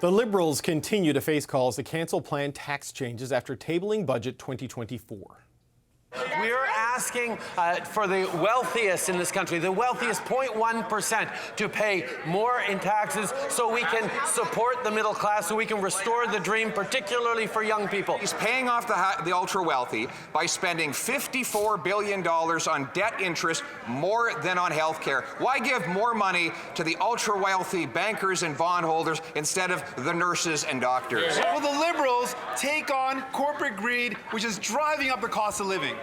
The Liberals continue to face calls to cancel planned tax changes after tabling Budget 2024. We're asking for the wealthiest in this country, the wealthiest 0.1%, to pay more in taxes so we can support the middle class, so we can restore the dream, particularly for young people. He's paying off the ultra-wealthy by spending $54 billion on debt interest, more than on health care. Why give more money to the ultra-wealthy bankers and bondholders instead of the nurses and doctors? Will the Liberals take on corporate greed, which is driving up the cost of living?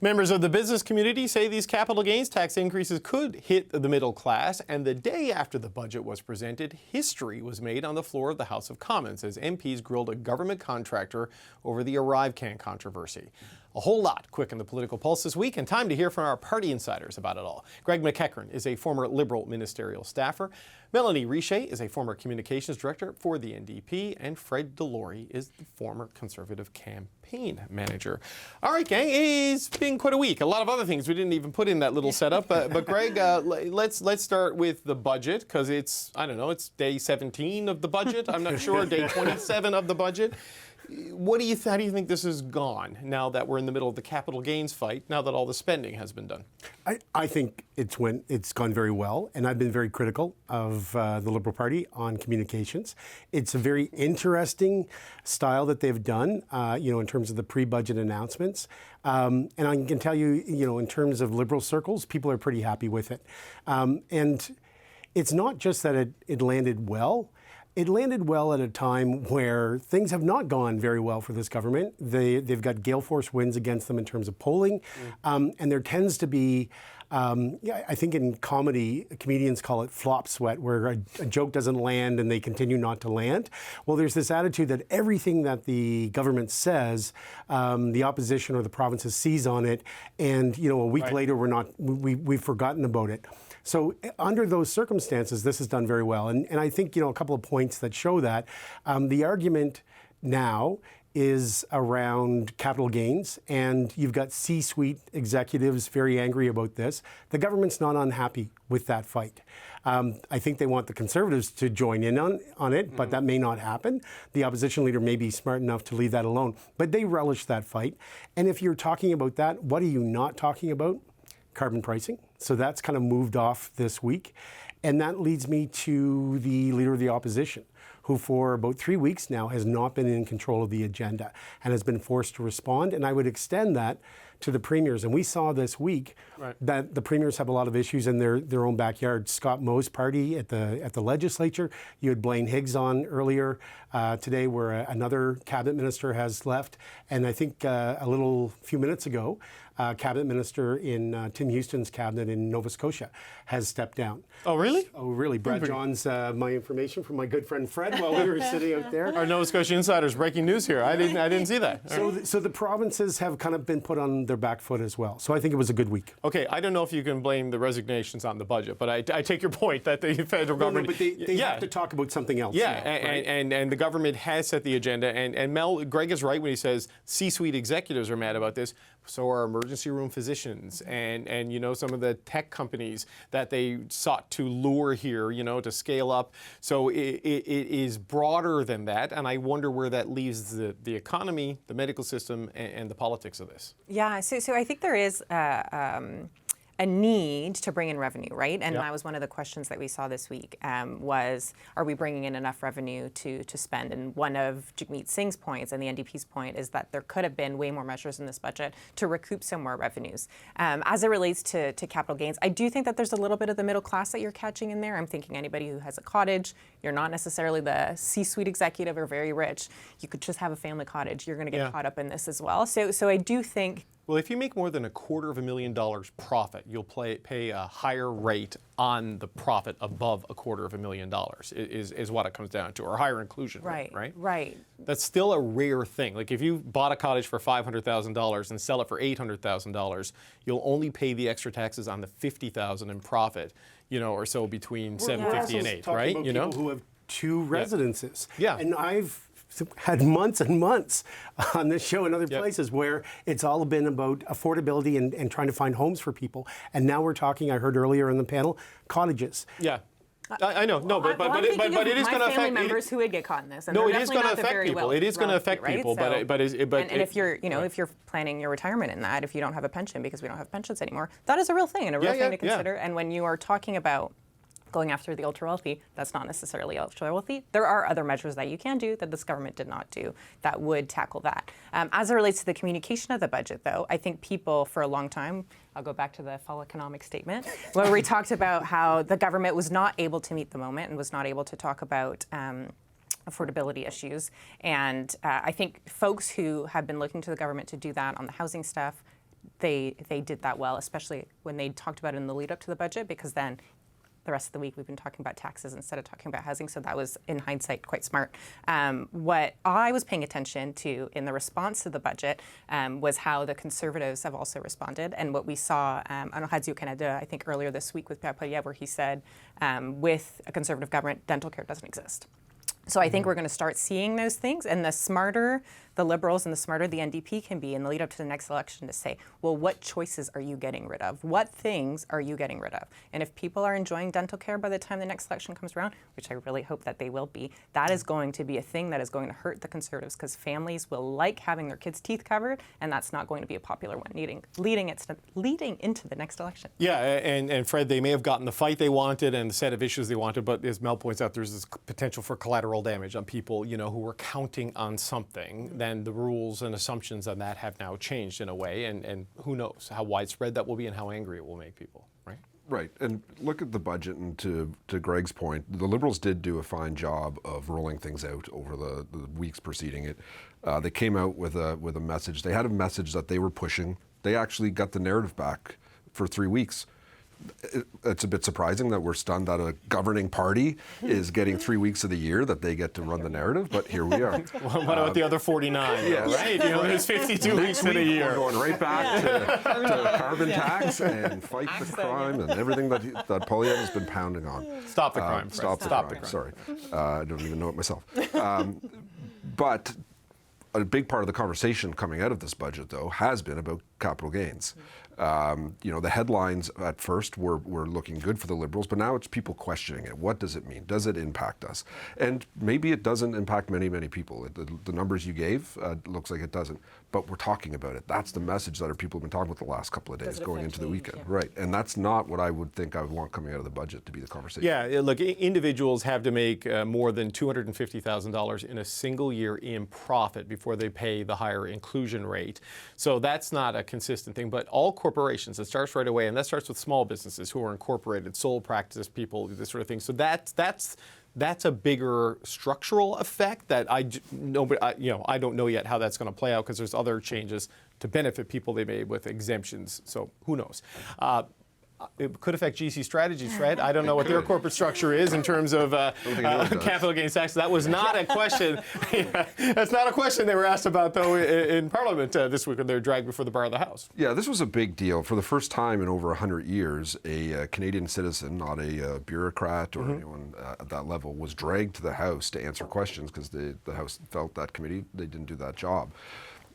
Members of the business community say these capital gains tax increases could hit the middle class, and the day after the budget was presented, history was made on the floor of the House of Commons as MPs grilled a government contractor over the ArriveCan controversy. A whole lot quick in the political pulse this week, and time to hear from our party insiders about it all. Greg McEachern is a former Liberal ministerial staffer. Melanie Richer is a former communications director for the NDP, and Fred Delory is the former Conservative campaign manager. All right, gang, it's been quite a week. A lot of other things we didn't even put in that little setup. But Greg, let's start with the budget, because it's, I don't know, it's day 17 of the budget. I'm not sure, day 27 of the budget. How do you think this has gone now that we're in the middle of the capital gains fight, now that all the spending has been done? I think it's gone very well, and I've been very critical of the Liberal Party on communications. It's a very interesting style that they've done, in terms of the pre-budget announcements. And I can tell you, in terms of Liberal circles, people are pretty happy with it. And it's not just that it landed well. It landed well at a time where things have not gone very well for this government. They've got gale force winds against them in terms of polling. And there tends to be, I think in comedy, comedians call it flop sweat, where a joke doesn't land and they continue not to land. Well, there's this attitude that everything that the government says, the opposition or the provinces seize on it. And, a week later, we've forgotten about it. So under those circumstances, this is done very well. And I think, a couple of points that show that. The argument now is around capital gains, and you've got C-suite executives very angry about this. The government's not unhappy with that fight. I think they want the Conservatives to join in on it, but that may not happen. The opposition leader may be smart enough to leave that alone, but they relish that fight. And if you're talking about that, what are you not talking about? Carbon pricing. So that's kind of moved off this week. And that leads me to the Leader of the Opposition, who for about 3 weeks now has not been in control of the agenda and has been forced to respond. And I would extend that to the premiers. And we saw this week that the premiers have a lot of issues in their own backyard. Scott Moe's party at the legislature, you had Blaine Higgs on earlier today, where another cabinet minister has left. And I think a few minutes ago, cabinet minister in Tim Houston's cabinet in Nova Scotia has stepped down. Oh, really? Oh, really? Brad John's my information from my good friend Fred while we were sitting out there. Our Nova Scotia insiders, breaking news here. I didn't see that. So the provinces have kind of been put on their back foot as well. So I think it was a good week. Okay, I don't know if you can blame the resignations on the budget, but I take your point that the federal government... No, but they have to talk about something else. Yeah, now, right? and the government has set the agenda. And Greg is right when he says C-suite executives are mad about this. So are emergency room physicians and some of the tech companies that they sought to lure here, to scale up. So it is broader than that, and I wonder where that leaves the economy, the medical system, and the politics of this. Yeah, so I think there is a need to bring in revenue, right? And that was one of the questions that we saw this week was, are we bringing in enough revenue to spend? And one of Jagmeet Singh's points and the NDP's point is that there could have been way more measures in this budget to recoup some more revenues. As it relates to capital gains, I do think that there's a little bit of the middle class that you're catching in there. I'm thinking anybody who has a cottage, you're not necessarily the C-suite executive or very rich. You could just have a family cottage. You're going to get caught up in this as well. So I do think... Well, if you make more than $250,000 profit, you'll pay a higher rate on the profit above $250,000 is what it comes down to, or higher inclusion rate, right? Right. That's still a rare thing. Like if you bought a cottage for $500,000 and sell it for $800,000, you'll only pay the extra taxes on the $50,000 in profit, or so between $750,000 and $800,000, right? About people who have two residences. Yeah. And I've had months and months on this show and other places where it's all been about affordability and trying to find homes for people. And now we're talking, I heard earlier in the panel, cottages. Yeah. I know, no, but I'm thinking it of is going to my family affect members who would get caught in this. And No, they're it is going definitely to not the affect very people. well- It is going to wealthy, affect right? people, So- and if you're, if you're planning your retirement in that, if you don't have a pension because we don't have pensions anymore, that is a real thing and a real thing to consider. And when you are talking about going after the ultra wealthy, that's not necessarily ultra wealthy. There are other measures that you can do that this government did not do that would tackle that. As it relates to the communication of the budget, though, I think people for a long time, I'll go back to the fall economic statement, where we talked about how the government was not able to meet the moment and was not able to talk about affordability issues. And I think folks who have been looking to the government to do that on the housing stuff, they did that well, especially when they talked about it in the lead up to the budget, because then the rest of the week we've been talking about taxes instead of talking about housing, so that was, in hindsight, quite smart. What I was paying attention to in the response to the budget was how the Conservatives have also responded, and what we saw on Radio Canada, I think earlier this week with Pierre Poilievre, where he said, with a Conservative government, dental care doesn't exist. So I think we're going to start seeing those things, and the smarter the Liberals and the smarter the NDP can be in the lead up to the next election to say, well, what choices are you getting rid of? What things are you getting rid of? And if people are enjoying dental care by the time the next election comes around, which I really hope that they will be, that is going to be a thing that is going to hurt the Conservatives, because families will like having their kids' teeth covered, and that's not going to be a popular one leading into the next election. Yeah, and Fred, they may have gotten the fight they wanted and the set of issues they wanted, but as Mel points out, there's this potential for collateral damage on people, who were counting on something. Then the rules and assumptions on that have now changed in a way, and who knows how widespread that will be and how angry it will make people, right? Right, and look at the budget, and to Greg's point, the Liberals did do a fine job of rolling things out over the weeks preceding it. They came out with a message. They had a message that they were pushing. They actually got the narrative back for 3 weeks. It's a bit surprising that we're stunned that a governing party is getting 3 weeks of the year that they get to run the narrative, but here we are. Well, what about the other 49? Yes. Right? There's 52 weeks in a year. We're going right back to carbon tax and fight the crime and everything that Poilievre has been pounding on. Stop the crime. Stop the crime. Sorry. I don't even know it myself. But a big part of the conversation coming out of this budget, though, has been about capital gains. The headlines at first were looking good for the Liberals, but now it's people questioning it. What does it mean? Does it impact us? And maybe it doesn't impact many, many people. The numbers you gave looks like it doesn't, but we're talking about it. That's the message that our people have been talking about the last couple of days going into the weekend. Yeah. Right, and that's not what I would think I would want coming out of the budget to be the conversation. Yeah, look, individuals have to make more than $250,000 in a single year in profit before they pay the higher inclusion rate. So that's not a consistent thing, but all corporations, it starts right away, and that starts with small businesses who are incorporated, sole practice people, this sort of thing. So that's a bigger structural effect that I don't know yet how that's going to play out, because there's other changes to benefit people they made with exemptions. So who knows? It could affect GC Strategies, Fred. I don't know what their corporate structure is in terms of capital gains tax. That was not a question. That's not a question they were asked about, though, in Parliament this week when they were dragged before the bar of the House. Yeah, this was a big deal. For the first time in over 100 years, a Canadian citizen, not a bureaucrat or anyone at that level, was dragged to the House to answer questions because the House felt that committee, they didn't do that job.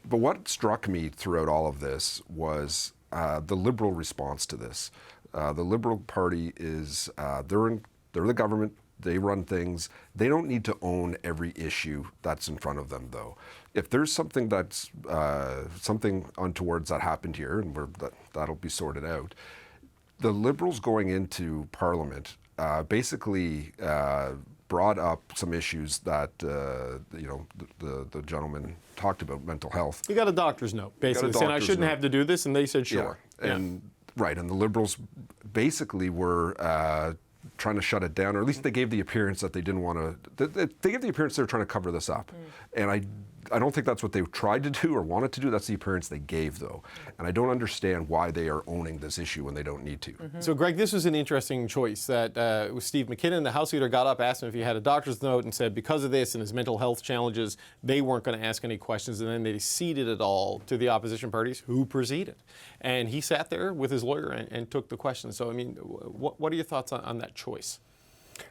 But what struck me throughout all of this was the Liberal response to this. The Liberal Party is, they're the government, they run things. They don't need to own every issue that's in front of them, though. If there's something that's, something untowards that happened here, and that'll be sorted out, the Liberals going into Parliament basically brought up some issues that, the gentleman talked about, mental health. You got a doctor's note, basically, saying I shouldn't have to do this, and they said sure. Yeah. Right, and the Liberals basically were trying to shut it down, or at least they gave the appearance that they didn't want to. They gave the appearance they were trying to cover this up, and I don't think that's what they tried to do or wanted to do. That's the appearance they gave, though, and I don't understand why they are owning this issue when they don't need to. So, Greg, this was an interesting choice that Steve McKinnon, the House Leader, got up, asked him if he had a doctor's note, and said because of this and his mental health challenges, they weren't going to ask any questions, and then they ceded it all to the opposition parties, who proceeded. And he sat there with his lawyer and took the questions. So, I mean, what are your thoughts on that choice?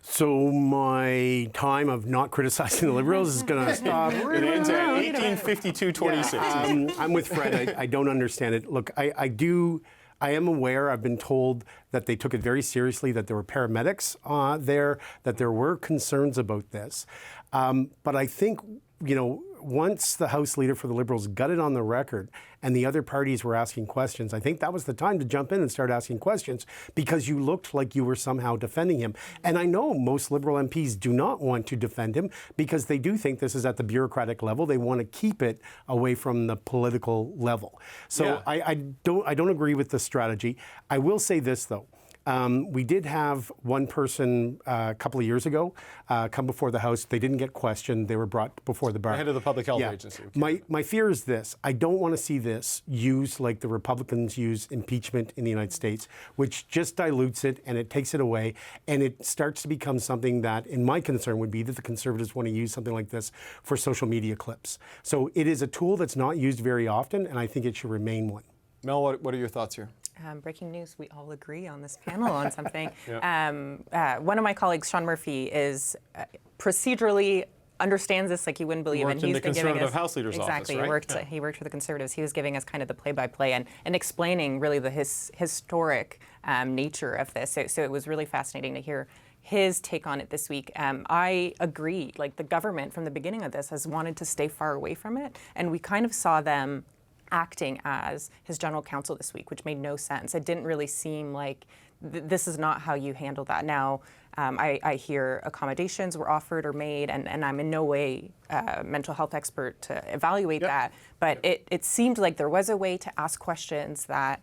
So my time of not criticizing the Liberals is going to stop. It ends at 18:52:26. I'm with Fred. I don't understand it. Look, I do I am aware, I've been told that they took it very seriously, that there were paramedics there, that there were concerns about this. But I think, once the House Leader for the Liberals got it on the record and the other parties were asking questions, I think that was the time to jump in and start asking questions, because you looked like you were somehow defending him. And I know most Liberal MPs do not want to defend him because they do think this is at the bureaucratic level. They want to keep it away from the political level. So I don't agree with the strategy. I will say this, though. We did have one person a couple of years ago come before the House. They didn't get questioned. They were brought before the bar. The head of the Public Health Agency. My fear is this. I don't want to see this used like the Republicans use impeachment in the United States, which just dilutes it and it takes it away. And it starts to become something that, in my concern, would be that the Conservatives want to use something like this for social media clips. So it is a tool that's not used very often, and I think it should remain one. Mel, what are your thoughts here? Breaking news, we all agree on this panel on something. One of my colleagues, Sean Murphy, is procedurally understands this like you wouldn't believe. And he's been giving us House Leader's exactly. Office, right? He worked for the Conservatives. He was giving us kind of the play-by-play and explaining really the historic nature of this. So it was really fascinating to hear his take on it this week. I agree. Like, the government from the beginning of this has wanted to stay far away from it, and we kind of saw them acting as his general counsel this week, which made no sense. It didn't really seem like this is not how you handle that. Now, I hear accommodations were offered or made, and I'm in no way a mental health expert to evaluate that, but it seemed like there was a way to ask questions that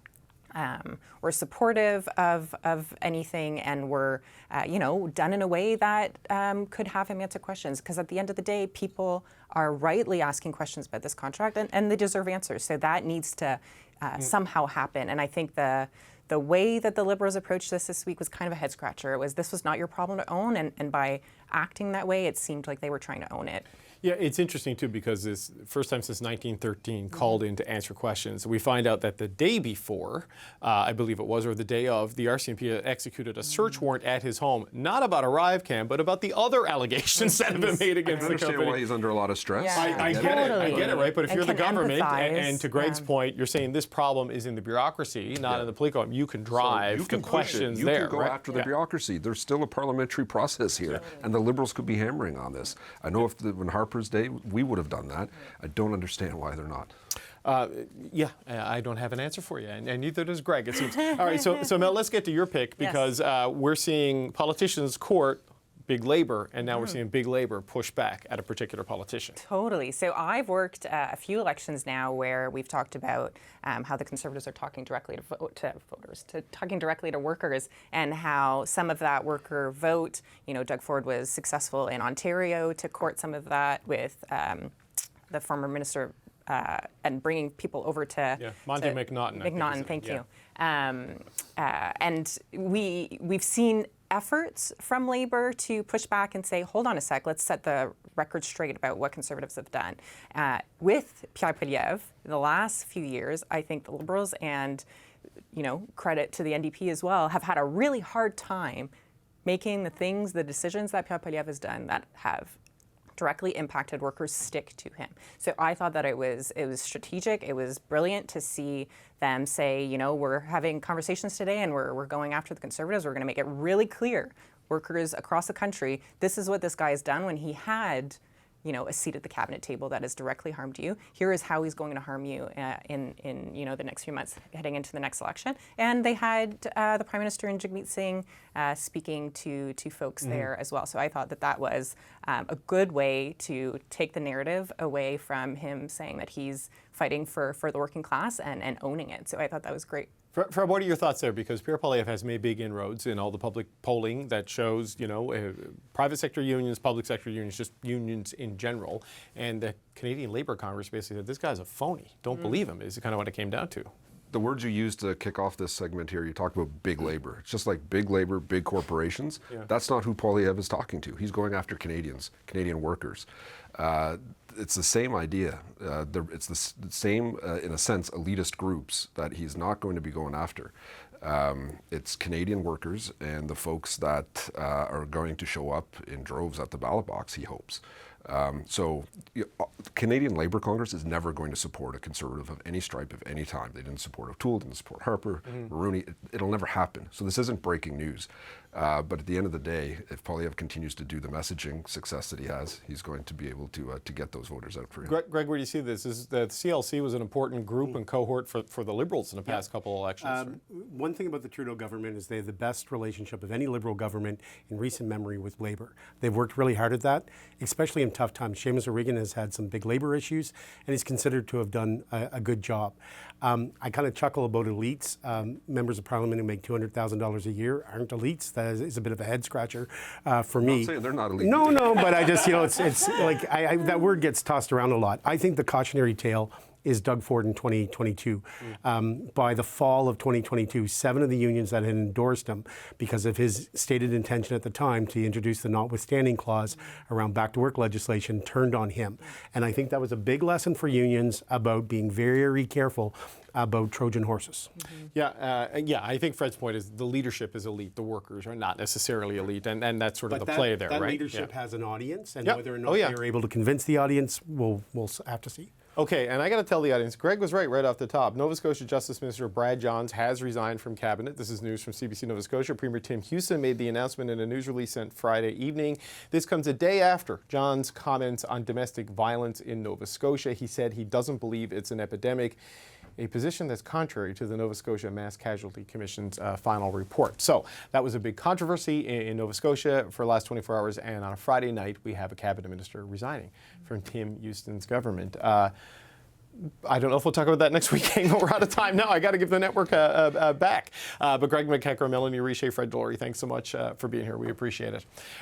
were supportive of anything and were, done in a way that could have him answer questions. Because at the end of the day, people are rightly asking questions about this contract, and they deserve answers. So that needs to somehow happen. And I think the way that the Liberals approached this week was kind of a head scratcher. This was not your problem to own, and by acting that way, it seemed like they were trying to own it. Yeah, it's interesting, too, because this first time since 1913 called in to answer questions. We find out that the day before, I believe it was, or the day of, the RCMP executed a search warrant at his home, not about ArriveCan, but about the other allegations that have been made against the company. I understand why he's under a lot of stress. Yeah. I get it, right? But if you're the government, and to Greg's Yeah. point, you're saying this problem is in the bureaucracy, not in the political. You can drive you can the questions you there. You can go right? after the bureaucracy. There's still a parliamentary process here, and the Liberals could be hammering on this. I know when Harper's day, we would have done that. I don't understand why they're not. I don't have an answer for you, and neither does Greg, it seems. All right, so Mel, let's get to your pick, because we're seeing politicians court big labor, and now we're seeing big labor push back at a particular politician. Totally. So I've worked a few elections now where we've talked about how the Conservatives are talking directly to voters, talking directly to workers, and how some of that worker vote, Doug Ford was successful in Ontario to court some of that with the former minister and bringing people over to Monty McNaughton. McNaughton, thank you. And we've seen efforts from Labour to push back and say, hold on a sec, let's set the record straight about what Conservatives have done. With Pierre Poilievre, the last few years, I think the Liberals and, credit to the NDP as well, have had a really hard time making the decisions that Pierre Poilievre has done that have directly impacted workers stick to him. So I thought that it was strategic. It was brilliant to see them say, we're having conversations today and we're going after the Conservatives. We're going to make it really clear, workers across the country, this is what this guy has done when he had a seat at the cabinet table that has directly harmed you. Here is how he's going to harm you in the next few months heading into the next election. And they had the Prime Minister and Jagmeet Singh speaking to folks there as well. So I thought that was a good way to take the narrative away from him saying that he's fighting for the working class and owning it. So I thought that was great. Fred, what are your thoughts there? Because Pierre Poilievre has made big inroads in all the public polling that shows, private sector unions, public sector unions, just unions in general. And the Canadian Labour Congress basically said, this guy's a phony. Don't believe him, is kind of what it came down to. The words you used to kick off this segment here, you talk about big labor. It's just like big labor, big corporations. That's not who Poilievre is talking to. He's going after Canadians, Canadian workers. It's the same idea. It's the same, in a sense, elitist groups that he's not going to be going after. It's Canadian workers and the folks that are going to show up in droves at the ballot box, he hopes. So Canadian Labour Congress is never going to support a Conservative of any stripe of any time. They didn't support O'Toole, didn't support Harper, Maroney. It'll never happen. So this isn't breaking news. But at the end of the day, if Poilievre continues to do the messaging success that he has, he's going to be able to get those voters out for him. Greg, where do you see this? Is the CLC was an important group and cohort for the Liberals in the past couple of elections. Right? One thing about the Trudeau government is they have the best relationship of any Liberal government in recent memory with Labour. They've worked really hard at that, especially in tough times. Seamus O'Regan has had some big Labour issues, and he's considered to have done a good job. I kind of chuckle about elites. Members of Parliament who make $200,000 a year aren't elites. That is a bit of a head scratcher for me. I'm not saying they're not elite. No, but I just, it's like that word gets tossed around a lot. I think the cautionary tale is Doug Ford in 2022. By the fall of 2022, 7 of the unions that had endorsed him because of his stated intention at the time to introduce the notwithstanding clause around back-to-work legislation turned on him. And I think that was a big lesson for unions about being very careful about Trojan horses. Yeah, I think Fred's point is the leadership is elite. The workers are not necessarily elite, and that's sort of the play there, that right? Leadership has an audience, and Yep. whether or not they're able to convince the audience, we'll have to see. Okay, and I got to tell the audience, Greg was right off the top. Nova Scotia Justice Minister Brad Johns has resigned from cabinet. This is news from CBC Nova Scotia. Premier Tim Houston made the announcement in a news release sent Friday evening. This comes a day after Johns' comments on domestic violence in Nova Scotia. He said he doesn't believe it's an epidemic, a position that's contrary to the Nova Scotia Mass Casualty Commission's final report. So that was a big controversy in Nova Scotia for the last 24 hours, and on a Friday night, we have a cabinet minister resigning from Tim Houston's government. I don't know if we'll talk about that next week, but we're out of time now. I got to give the network back. But Greg McKecker, Melanie Riche, Fred Delory, thanks so much for being here. We appreciate it.